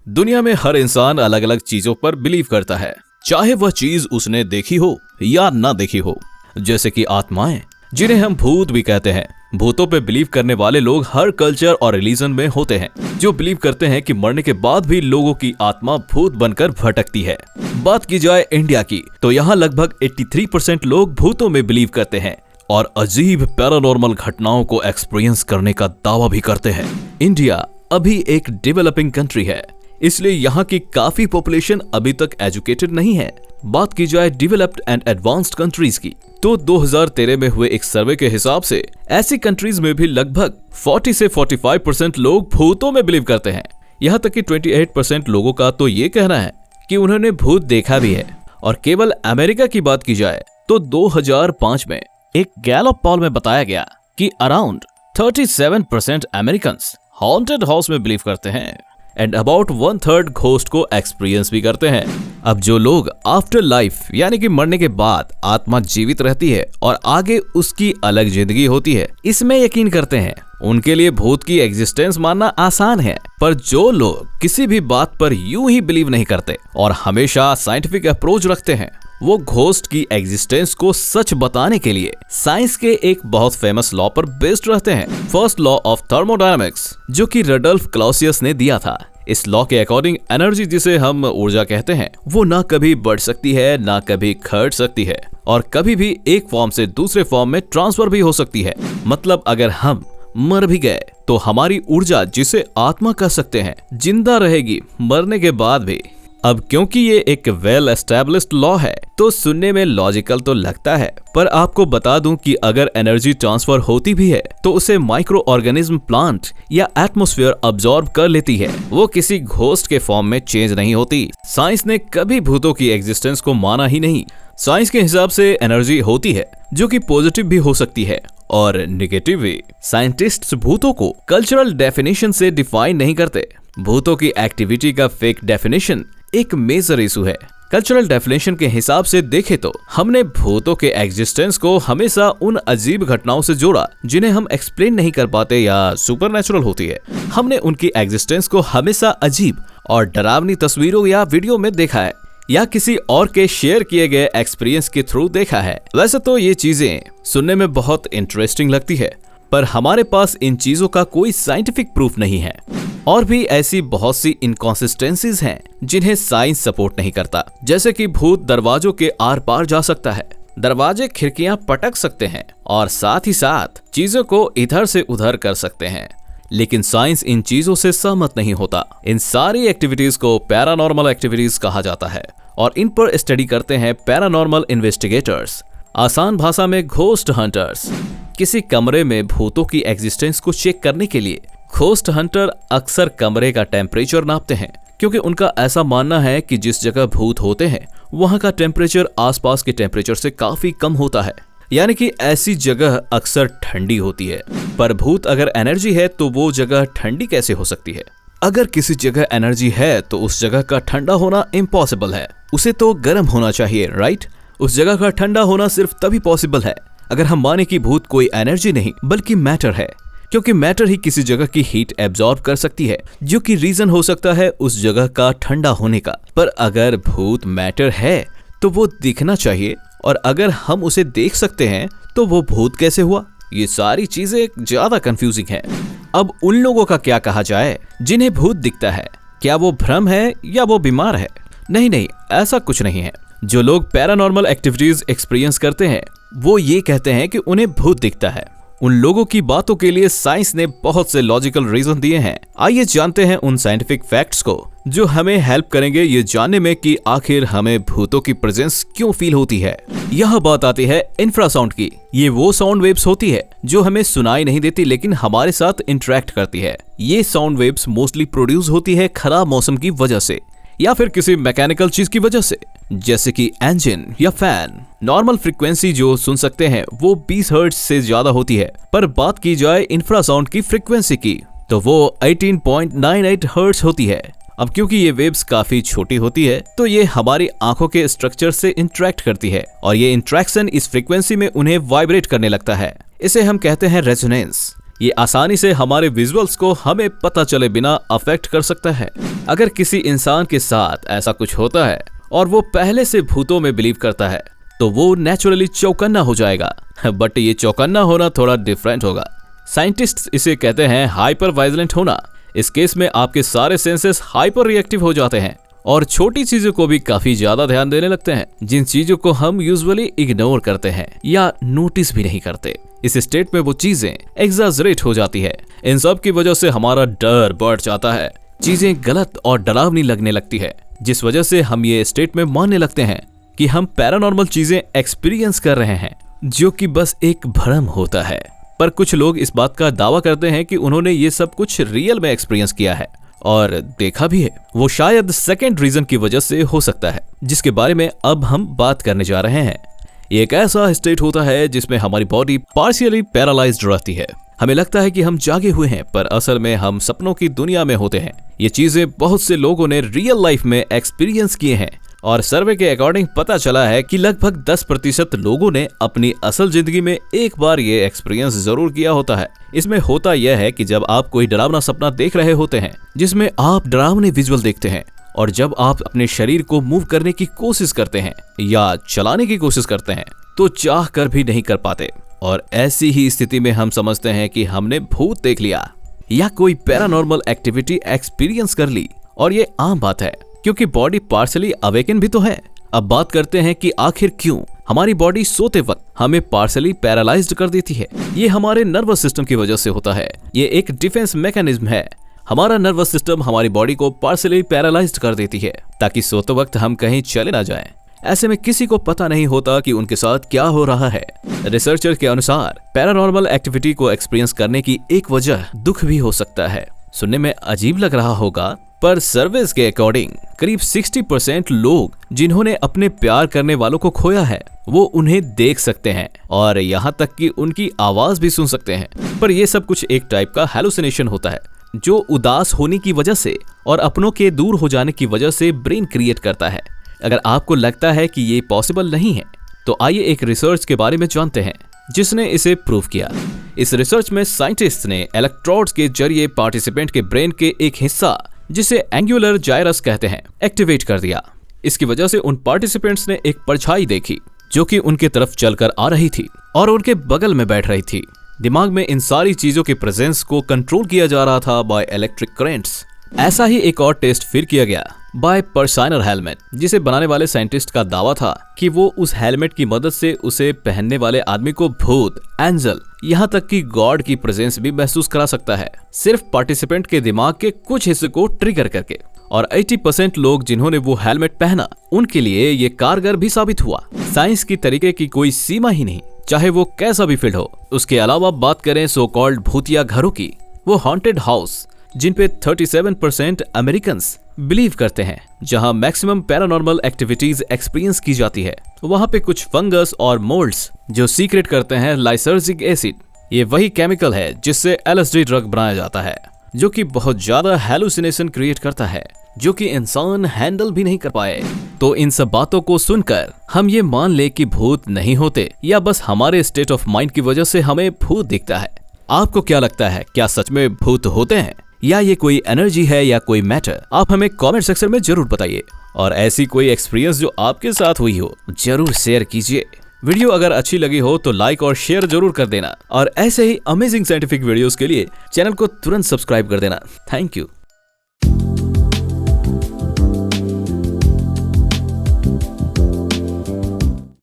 दुनिया में हर इंसान अलग अलग चीजों पर बिलीव करता है, चाहे वह चीज उसने देखी हो या ना देखी हो। जैसे कि आत्माएं, जिन्हें हम भूत भी कहते हैं। भूतों पे बिलीव करने वाले लोग हर कल्चर और रिलीजन में होते हैं, जो बिलीव करते हैं कि मरने के बाद भी लोगों की आत्मा भूत बनकर भटकती है। बात की जाए इंडिया की, तो यहाँ लगभग 83% लोग भूतों में बिलीव करते हैं और अजीब पैरानॉर्मल घटनाओं को एक्सपीरियंस करने का दावा भी करते हैं। इंडिया अभी एक डेवलपिंग कंट्री है, इसलिए यहाँ की काफी पॉपुलेशन अभी तक एजुकेटेड नहीं है। बात की जाए डेवलप्ड एंड एडवांस्ड कंट्रीज की, तो 2013 में हुए एक सर्वे के हिसाब से ऐसी कंट्रीज में भी लगभग 40 से 45% लोग भूतों में बिलीव करते हैं। यहाँ तक कि 28% लोगों का तो ये कहना है कि उन्होंने भूत देखा भी है। और केवल अमेरिका की बात की जाए तो 2005 में एक गैलप पोल में बताया गया कि अराउंड 37% अमेरिकन्स हॉन्टेड हाउस में बिलीव करते हैं एंड अबाउट 1/3 घोस्ट को एक्सपीरियंस भी करते हैं। अब जो लोग आफ्टर लाइफ यानी कि मरने के बाद आत्मा जीवित रहती है और आगे उसकी अलग जिंदगी होती है, इसमें यकीन करते हैं, उनके लिए भूत की एग्जिस्टेंस मानना आसान है। पर जो लोग किसी भी बात पर यूं ही बिलीव नहीं करते और हमेशा साइंटिफिक अप्रोच रखते हैं, वो घोस्ट की एग्जिस्टेंस को सच बताने के लिए साइंस के एक बहुत फेमस लॉ पर बेस्ड रहते हैं, फर्स्ट लॉ ऑफ थर्मोडायनामिक्स, जो कि रडल्फ क्लॉसियस ने दिया था। इस लॉ के अकॉर्डिंग एनर्जी, जिसे हम ऊर्जा कहते हैं, वो ना कभी बढ़ सकती है ना कभी घट सकती है और कभी भी एक फॉर्म से दूसरे फॉर्म में ट्रांसफर भी हो सकती है। मतलब अगर हम मर भी गए तो हमारी ऊर्जा, जिसे आत्मा कह सकते हैं, जिंदा रहेगी मरने के बाद भी। अब क्योंकि ये एक वेल एस्टैब्लिश्ड लॉ है तो सुनने में लॉजिकल तो लगता है, पर आपको बता दूं कि अगर एनर्जी ट्रांसफर होती भी है तो उसे माइक्रो ऑर्गेनिज्म, प्लांट या एटमॉस्फेयर अब्सॉर्ब कर लेती है, वो किसी घोस्ट के फॉर्म में चेंज नहीं होती। साइंस ने कभी भूतों की एग्जिस्टेंस को माना ही नहीं। साइंस के हिसाब से एनर्जी होती है जो कि पॉजिटिव भी हो सकती है और निगेटिव भी। साइंटिस्ट्स भूतों को कल्चरल डेफिनेशन से डिफाइन नहीं करते। भूतों की एक्टिविटी का फेक डेफिनेशन एक मेजर इशू है। कल्चरल डेफिनेशन के हिसाब से देखें तो हमने भूतों के एग्जिस्टेंस को हमेशा उन अजीब घटनाओं से जोड़ा जिन्हें हम एक्सप्लेन नहीं कर पाते या सुपरनैचुरल होती है। हमने उनकी एग्जिस्टेंस को हमेशा अजीब और डरावनी तस्वीरों या वीडियो में देखा है या किसी और के शेयर किए गए एक्सपीरियंस के थ्रू देखा है। वैसे तो ये चीजें सुनने में बहुत इंटरेस्टिंग लगती है, पर हमारे पास इन चीजों का कोई साइंटिफिक प्रूफ नहीं है। और भी ऐसी बहुत सी इनकॉन्सिस्टेंसीज हैं जिन्हें साइंस सपोर्ट नहीं करता। जैसे कि भूत दरवाजों के आर पार जा सकता है, दरवाजे खिड़कियां पटक सकते हैं और साथ ही साथ चीजों को इधर से उधर कर सकते हैं। लेकिन साइंस इन चीजों से सहमत नहीं होता। इन सारी एक्टिविटीज को पैरानॉर्मल एक्टिविटीज कहा जाता है और इन पर स्टडी करते हैं पैरानॉर्मल इन्वेस्टिगेटर्स, आसान भाषा में घोस्ट हंटर्स। किसी कमरे में भूतों की एग्जिस्टेंस को चेक करने के लिए घोस्ट हंटर अक्सर कमरे का टेम्परेचर नापते हैं, क्योंकि उनका ऐसा मानना है कि जिस जगह भूत होते हैं वहां का टेम्परेचर आसपास के टेम्परेचर से काफी कम होता है, यानी कि ऐसी जगह अक्सर ठंडी होती है। पर भूत अगर एनर्जी है तो वो जगह ठंडी कैसे हो सकती है? अगर किसी जगह एनर्जी है तो उस जगह का ठंडा होना इम्पॉसिबल है, उसे तो गर्म होना चाहिए, राइट? उस जगह का ठंडा होना सिर्फ तभी पॉसिबल है अगर हम माने कि भूत कोई एनर्जी नहीं बल्कि मैटर है, क्योंकि मैटर ही किसी जगह की हीट एब्जॉर्ब कर सकती है, जो कि रीजन हो सकता है उस जगह का ठंडा होने का। पर अगर भूत मैटर है तो वो दिखना चाहिए, और अगर हम उसे देख सकते हैं तो वो भूत कैसे हुआ? ये सारी चीजें ज्यादा कंफ्यूजिंग है। अब उन लोगों का क्या कहा जाए जिन्हें भूत दिखता है? क्या वो भ्रम है या वो बीमार है? नहीं, ऐसा कुछ नहीं है। जो लोग पैरानॉर्मल एक्टिविटीज एक्सपीरियंस करते हैं वो ये कहते हैं कि उन्हें भूत दिखता है। उन लोगों की बातों के लिए साइंस ने बहुत से लॉजिकल रीजन दिए हैं। आइए जानते हैं उन साइंटिफिक फैक्ट्स को जो हमें हेल्प करेंगे ये जानने में कि आखिर हमें भूतों की प्रेजेंस क्यों फील होती है। यह बात आती है इंफ्रासाउंड की। ये वो साउंड वेव्स होती है जो हमें सुनाई नहीं देती लेकिन हमारे साथ इंटरेक्ट करती है। ये साउंड वेव्स मोस्टली प्रोड्यूस होती है खराब मौसम की वजह से या फिर किसी मैकेनिकल चीज की वजह से, जैसे कि इंजन या फैन। नॉर्मल फ्रीक्वेंसी जो सुन सकते हैं वो 20 हर्ट्ज से ज्यादा होती है, पर बात की जाए इंफ्रासाउंड की फ्रीक्वेंसी की तो वो 18.98 हर्ट्ज होती है। अब क्योंकि ये वेव्स काफी छोटी होती है तो ये हमारी आंखों के स्ट्रक्चर से इंटरेक्ट करती है और ये इंटरेक्शन इस फ्रीक्वेंसी में उन्हें वाइब्रेट करने लगता है। इसे हम कहते हैं रेजोनेंस। ये आसानी से हमारे विजुअल्स को हमें पता चले बिना अफेक्ट कर सकता है। अगर किसी इंसान के साथ ऐसा कुछ होता है और वो पहले से भूतों में बिलीव करता है तो वो नेचुरली चौकन्ना हो जाएगा, बट ये चौकन्ना होना थोड़ा डिफरेंट होगा। साइंटिस्ट्स इसे कहते हैं हाइपर वाइजिलेंट होना। इस केस में आपके सारे सेंसेस हाइपर रिएक्टिव हो जाते हैं और छोटी चीजों को भी काफी ज्यादा ध्यान देने लगते हैं, जिन चीजों को हम यूजुअली इग्नोर करते हैं या नोटिस भी नहीं करते। इस स्टेट में वो चीजें एग्जैजरेट हो जाती है। इन सब की वजह से हमारा डर बढ़ जाता है, चीजें गलत और डरावनी लगने लगती है, जिस वजह से हम ये स्टेट में मानने लगते हैं कि हम पैरानॉर्मल चीजें एक्सपीरियंस कर रहे हैं, जो कि बस एक भ्रम होता है। पर कुछ लोग इस बात का दावा करते हैं कि उन्होंने ये सब कुछ रियल में एक्सपीरियंस किया है और देखा भी है। वो शायद सेकंड रीजन की वजह से हो सकता है, जिसके बारे में अब हम बात करने जा रहे हैं। ये एक ऐसा स्टेट होता है जिसमें हमारी बॉडी पार्शियली पैरालाइज्ड रहती है। हमें लगता है कि हम जागे हुए हैं, पर असल में हम सपनों की दुनिया में होते हैं। ये चीजें बहुत से लोगों ने रियल लाइफ में एक्सपीरियंस किए हैं और सर्वे के अकॉर्डिंग पता चला है कि लगभग 10% लोगों ने अपनी असल जिंदगी में एक बार ये एक्सपीरियंस जरूर किया होता है। इसमें होता यह है कि जब आप कोई डरावना सपना देख रहे होते हैं जिसमें आप डरावने विजुअल देखते हैं, और जब आप अपने शरीर को मूव करने की कोशिश करते हैं या चलाने की कोशिश करते हैं तो चाह कर भी नहीं कर पाते, और ऐसी ही स्थिति में हम समझते हैं कि हमने भूत देख लिया या कोई पैरानॉर्मल एक्टिविटी एक्सपीरियंस कर ली। और ये आम बात है क्योंकि बॉडी पार्शियली अवेकन भी तो है। अब बात करते हैं कि आखिर क्यों हमारी बॉडी सोते वक्त हमें पार्शियली पैरालाइज्ड कर देती है। ये हमारे नर्वस सिस्टम की वजह से होता है। ये एक डिफेंस मैकेनिज्म है। हमारा नर्वस सिस्टम हमारी बॉडी को पार्शियली पैरालाइज्ड कर देती है ताकि सोते वक्त हम कहीं चले ना जाएं। ऐसे में किसी को पता नहीं होता कि उनके साथ क्या हो रहा है। रिसर्चर के अनुसार पैरानॉर्मल एक्टिविटी को एक्सपीरियंस करने की एक वजह दुख भी हो सकता है। सुनने में अजीब लग रहा होगा, पर सर्वेस के अकॉर्डिंग करीब 60% लोग जिन्होंने अपने प्यार करने वालों को खोया है वो उन्हें देख सकते हैं और यहाँ तक कि उनकी आवाज भी सुन सकते हैं। पर यह सब कुछ एक टाइप का हेलुसिनेशन होता है जो उदास होने की वजह से और अपनों के दूर हो जाने की वजह से ब्रेन क्रिएट करता है। अगर आपको लगता है कि ये पॉसिबल नहीं है तो आइए एक रिसर्च के बारे में जानते हैं जिसने इसे प्रूव किया। इस रिसर्च में साइंटिस्ट ने इलेक्ट्रोड्स के जरिए पार्टिसिपेंट के ब्रेन के एक हिस्सा, जिसे एंगुलर जाइरस कहते हैं, एक्टिवेट कर दिया। इसकी वजह से उन पार्टिसिपेंट्स ने एक परछाई देखी जो कि उनके तरफ चलकर आ रही थी और उनके बगल में बैठ रही थी। दिमाग में इन सारी चीजों के प्रेजेंस को कंट्रोल किया जा रहा था बाय इलेक्ट्रिक करंट्स। ऐसा ही एक और टेस्ट फिर किया गया बाय पर्साइनर हेलमेट, जिसे बनाने वाले साइंटिस्ट का दावा था कि वो उस हेलमेट की मदद से उसे पहनने वाले आदमी को भूत, एंजल, यहाँ तक कि गॉड की प्रेजेंस भी महसूस करा सकता है, सिर्फ पार्टिसिपेंट के दिमाग के कुछ हिस्से को ट्रिगर करके। और 80% लोग जिन्होंने वो हेलमेट पहना उनके लिए ये कारगर भी साबित हुआ। साइंस की तरीके की कोई सीमा ही नहीं, चाहे वो कैसा भी फील्ड हो। उसके अलावा बात करें सो कॉल्ड भूतिया घरों की, वो हॉन्टेड हाउस जिन पे 37% अमेरिकन्स बिलीव करते हैं, जहां मैक्सिमम पैरानॉर्मल एक्टिविटीज एक्सपीरियंस की जाती है। वहां पे कुछ फंगस और मोल्ड्स जो सीक्रेट करते हैं लाइसर्जिक एसिड। ये वही केमिकल है जिससे LSD ड्रग बनाया जाता है, जो कि बहुत ज्यादा हेलुसिनेशन क्रिएट करता है, जो कि इंसान हैंडल भी नहीं कर पाए। तो इन सब बातों को सुनकर हम ये मान ले कि भूत नहीं होते, या बस हमारे स्टेट ऑफ माइंड की वजह से हमें भूत दिखता है। आपको क्या लगता है, क्या सच में भूत होते हैं या ये कोई एनर्जी है या कोई मैटर? आप हमें कमेंट सेक्शन में जरूर बताइए। और ऐसी कोई एक्सपीरियंस जो आपके साथ हुई हो जरूर शेयर कीजिए। वीडियो अगर अच्छी लगी हो तो लाइक और शेयर जरूर कर देना, और ऐसे ही अमेजिंग साइंटिफिक वीडियोस के लिए चैनल को तुरंत सब्सक्राइब कर देना। Thank you.